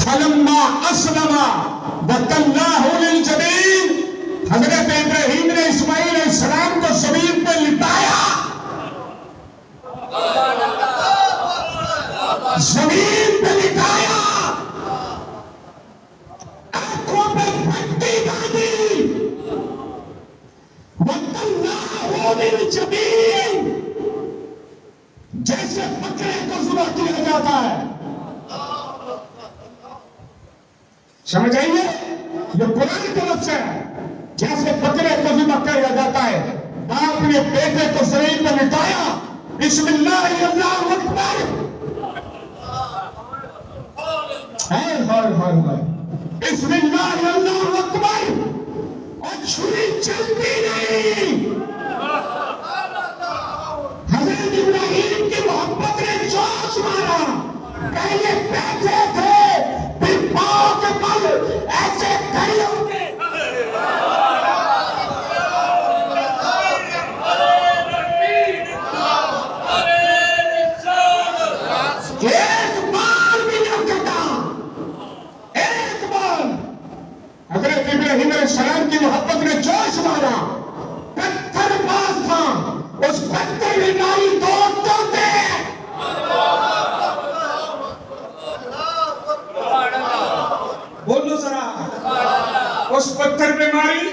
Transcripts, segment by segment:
فلما اسلم وتلہ للجبین، حضرت ابراہیم نے اسماعیل علیہ السلام کو زمین پہ لٹایا، زمین پہ لٹایا، آنکھوں پہ پٹی باندھی، وَتَلَّهُ لِلْجَبِينِ، جیسے بکرے کو ذبح کیا جاتا ہے۔ سمجھ آئیے؟ یہ قرآن کا لفظ ہے، جیسے بکرے کو ذبح کیا جاتا ہے۔ باپ نے بیٹے کو زمین پہ لٹایا، بسم اللہ اللہ اکبر، بسم اللہ اللہ اکبر، اور چھری چلتی نہیں۔ حضرت ابراہیم کی محبت نے جوش مارا، پہلے بیٹھے تھے، پھر پاؤں کے بل ایسے کھڑے ہو کے ایک بار بھی نہ کٹا، ایک بار۔ حضرت ابراہیم علیہ السلام کی محبت نے جوش مارا، پتھر پاس تھا، اس پتھر میں ماری دو طوطے، بولو ذرا، اس پتھر پہ ماری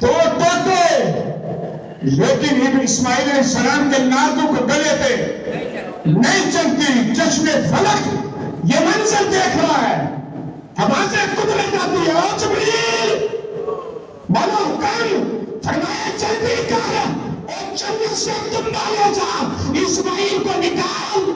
دو طوطے، لیکن ابن اسماعیل علیہ السلام کے نازک گلے پہ نہیں چلتی۔ چشم فلک یہ منظر دیکھ رہا ہے، آوازیں قدرت آتی ہے، او جبریل بولو حکم، فرمایا جلدی کر، اور جنت سے دنبا لے جا، اسماعیل کو نکال۔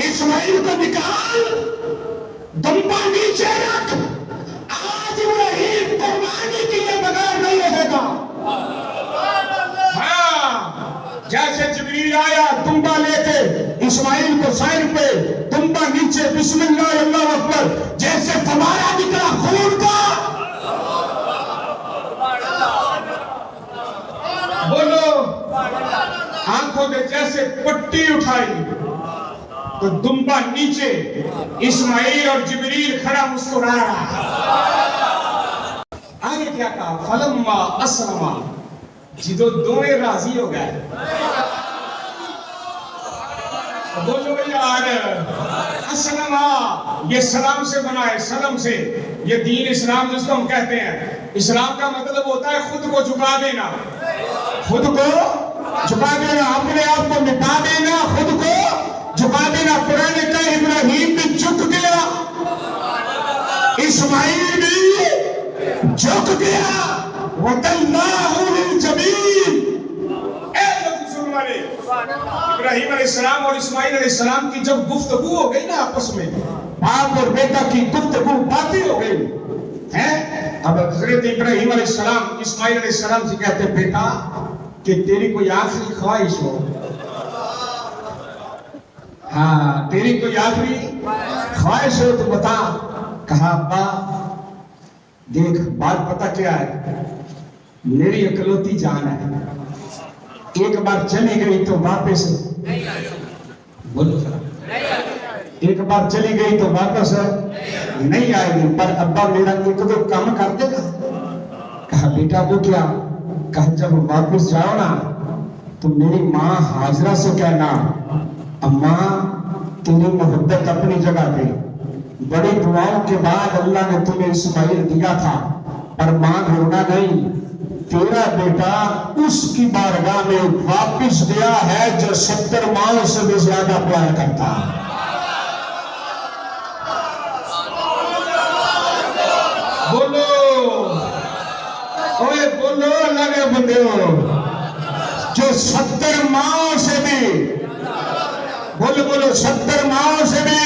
اسماعیل کو نکال، دنبا نیچے رکھ، آج ابراہیم قربانی کیے بغیر نہیں رہے گا۔ ہاں، جیسے جبریل آیا دنبا لے کے اسماعیل کو سائر پہ، دنبا نیچے، بسم اللہ اللہ اکبر، جیسے فوارہ نکلا خون کا، بولو، آنکھوں کے جیسے پٹی اٹھائی تو دنبا نیچے، اسماعیل اور جبریل کھڑا مسکرا رہا۔ آگے کیا کہا؟ فلما اسلما، جدو دونوں راضی ہو گئے۔ بولو یار، اسلما یہ سلام سے بنا ہے، سلام سے، یہ دین اسلام جس کو ہم کہتے ہیں۔ اسلام کا مطلب ہوتا ہے خود کو جھکا دینا، خود کو جھکا دینا، اپنے آپ کو مٹا دینا، خود کو جھکا دینا۔ قرآن نے کہا ابراہیم بھی جھک گیا، اسماعیل بھی جھک گیا، وَتَلَّهُ لِلْجَبِينِ۔ اے لفظ سن والے، ابراہیم علیہ السلام اور اسماعیل علیہ السلام کی جب گفتگو ہو گئی نا آپس میں، باپ اور بیٹا کی گفتگو باتیں ہو گئی ہیں، اب حضرت ابراہیم علیہ السلام اسماعیل علیہ السلام سے کہتے ہیں بیٹا کہ تیری کوئی آخری خواہش ہو، ہاں تیری کوئی آخری خواہش ہو تو بتا۔ کہا ابا دیکھ بات پتہ کیا ہے، میری اکلوتی جان ہے، ایک بار چلی گئی تو واپس بولو ذرا، ایک بار چلی گئی تو واپس نہیں آئے گی، پر ابا میرا ایک دو کام کر دے گا۔ کہا بیٹا وہ کیا؟ کہا جب واپس جاؤ نا تو میری ماں حاجرہ سے کہنا اماں تیری محبت اپنی جگہ پہ، بڑی دعاؤں کے بعد اللہ نے تمہیں اسماعیل دیا تھا، پر ماں رونا نہیں، تیرا بیٹا اس کی بارگاہ میں واپس گیا ہے جو 70 ماؤں سے بھی زیادہ پیار کرتا ہے۔ بولو اوے بولو اللہ کے بندے ہو، جو 70 ماؤں سے بھی، بولو بولو 70 ماؤں سے بھی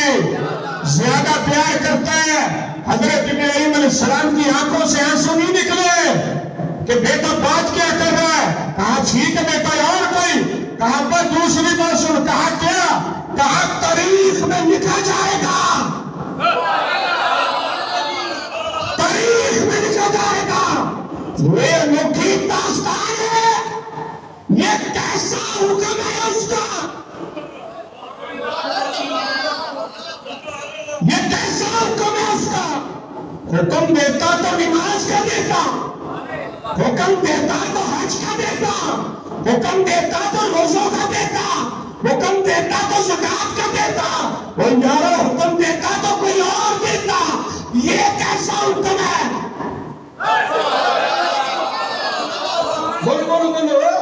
زیادہ پیار کرتا ہے۔ حضرت ابراہیم علیہ السلام کی آنکھوں سے آنسو نہیں نکلے کہ بیٹا بات کیا کر رہا ہے؟ کہا ٹھیک ہے بیٹا اور کوئی؟ کہا پر دوسری بات سن۔ کہا کیا؟ کہا تاریخ میں لکھا جائے گا، تاریخ میں لکھا جائے گا یہ انوکھی داستان ہے، یہ کیسا حکم ہے اس کا، یہ کیسا حکم ہے اس کا؟ حکم دیتا تو نماز کا دیتا، حکم دیتا تو حج کا دیتا، حکم دیتا تو روزوں کا دیتا، حکم دیتا تو زکات کا دیتا، اور یارو حکم دیتا تو کوئی اور دیتا۔ یہ کیسا حکم ہے؟ بولو بولو بولو،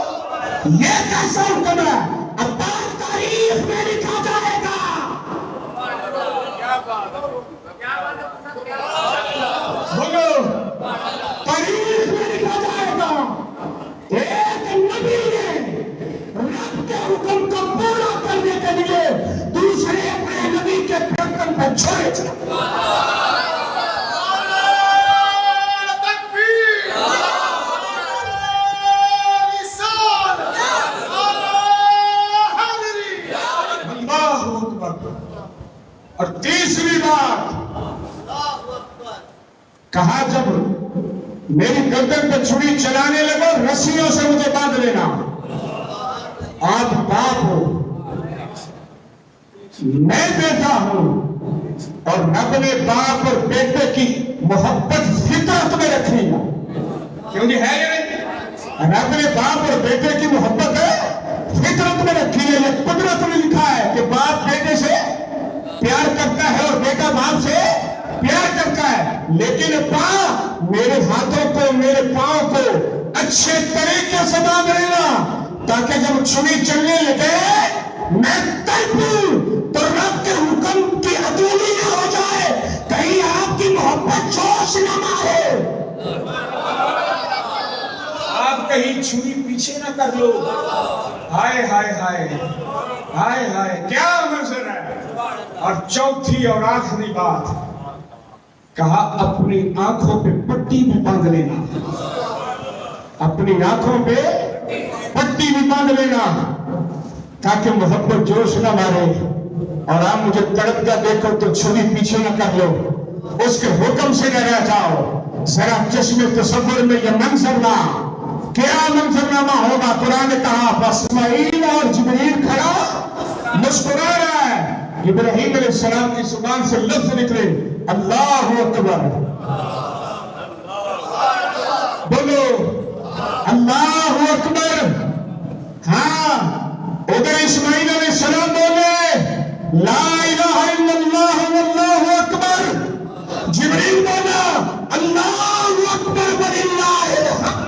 یہ کیسا حکم ہے؟ اب بات تاریخ میں لکھا جائے گا، بولو تاریخ میں لکھا جائے گا۔ ایک نبی نے رب کے حکم کو پورا کرنے کے لیے دوسرے اپنے نبی کے پیغام پہ چھوڑے چلا۔ اور تیسری بات کہا، جب میری گردن پہ چھری چلانے لگو رسیوں سے مجھے باندھ لینا۔ آپ باپ ہو، میں بیٹا ہوں، اور رب نے باپ اور بیٹے کی محبت فطرت میں رکھی ہے، کیوں نہیں ہے؟ رب نے باپ اور بیٹے کی محبت فطرت میں رکھی ہے، یہ قدرت میں لکھا ہے کہ باپ بیٹے سے پیار کرتا ہے اور بیٹا باپ سے پیار کرتا ہے، لیکن میرے ہاتھوں کو میرے پاؤں کو اچھے طریقے سے باندھ لینا، تاکہ جب چھری چلنے لگے میں تڑپوں تو رب کے حکم کی عدولی نہ ہو جائے، کہیں آپ کی محبت جوش نہ مارے، آپ کہیں چھری پیچھے نہ کر لو۔ ہائے ہائے ہائے ہائے ہائے، کیا منظر ہے۔ اور چوتھی اور آخری بات کہا، اپنی آنکھوں پہ پٹی بھی باندھ لینا، اپنی آنکھوں پہ پٹی بھی باندھ لینا، تاکہ محبت جوش نہ مارے، اور آپ مجھے تڑپتا دیکھو تو چھری پیچھے نہ کر لو، اس کے حکم سے نہ رہ جاؤ۔ ذرا چشم تصور میں یہ منظر نہ، کیا منظرنامہ ہوگا؟ قرآن نے کہا اسماعیل اور جبریل کھڑا مسکرا رہا ہے، ابراہیم علیہ السلام کی زبان سے لفظ نکلے اللہ اکبر، بولو اللہ اکبر۔ ہاں، ادھر اسماعیل علیہ السلام بولے لا الہ الا اللہ واللہ اکبر، جبریل بولا اللہ اکبر وللہ الحمد۔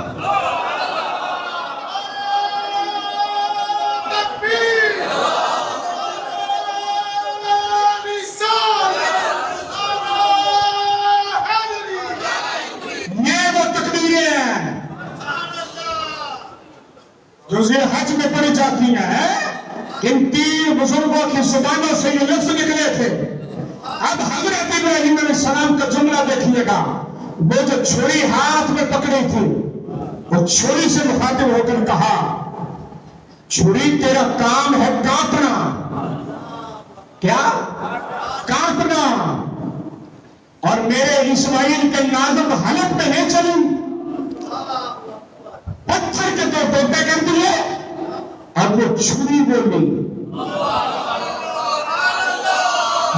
جو ذی-الحج میں پڑھی جاتی ہیں، ان تین بزرگوں کی زبانوں سے یہ لفظ نکلے تھے۔ اب حضرت ابراہیم علیہ السلام کا جملہ دیکھیے گا، وہ جو چھری ہاتھ میں پکڑی تھی، وہ چھری سے مخاطب ہو کر کہا، چھری تیرا کام ہے کاٹنا، کیا کاٹنا، اور میرے اسماعیل کے نازک حلق میں نہیں چلی، پتھر کے تو ٹوٹے کر دیے، اب وہ چھری بولی۔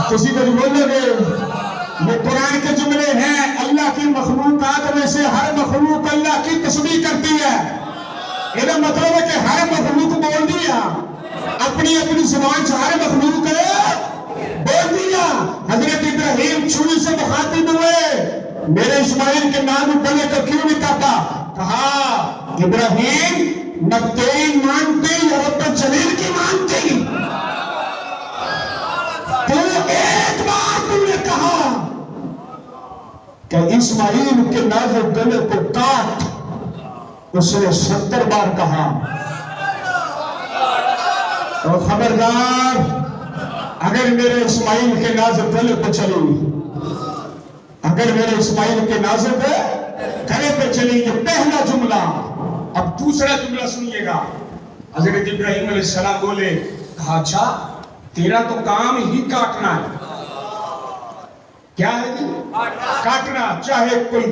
کسی کو بولو گے یہ قرآن کے جملے ہیں، اللہ کی مخلوقات میں سے ہر مخلوق اللہ کی تسبیح کرتی ہے، یہ مطلب ہے کہ ہر مخلوق بول دیا، اپنی اپنی زبان سے ہر مخلوق بول دیا۔ حضرت ابراہیم چھری سے مخاطب ہوئے، میرے اسماعیل کے نام گلے کو کیوں نہیں کاٹا؟ کہا ابراہیم نہ تیری مانتی یا رب جلیل کی مانتی، تو ایک بار تم نے کہا کہ اسماعیل کے نازک گلے کو کاٹ، اس نے 70 بار کہا۔ تو خبردار، اگر میرے اسماعیل کے نازک گلے پہ چلی، اگر میرے اسماعیل کے نازک گلے پہ چلی، یہ پہلا جملہ۔ اب دوسرا جملہ سنیے گا، حضرت ابراہیم علیہ السلام بولے، کہا اچھا تیرا تو کام ہی کاٹنا ہے، کیا ہے جی؟ کاٹنا، چاہے کوئی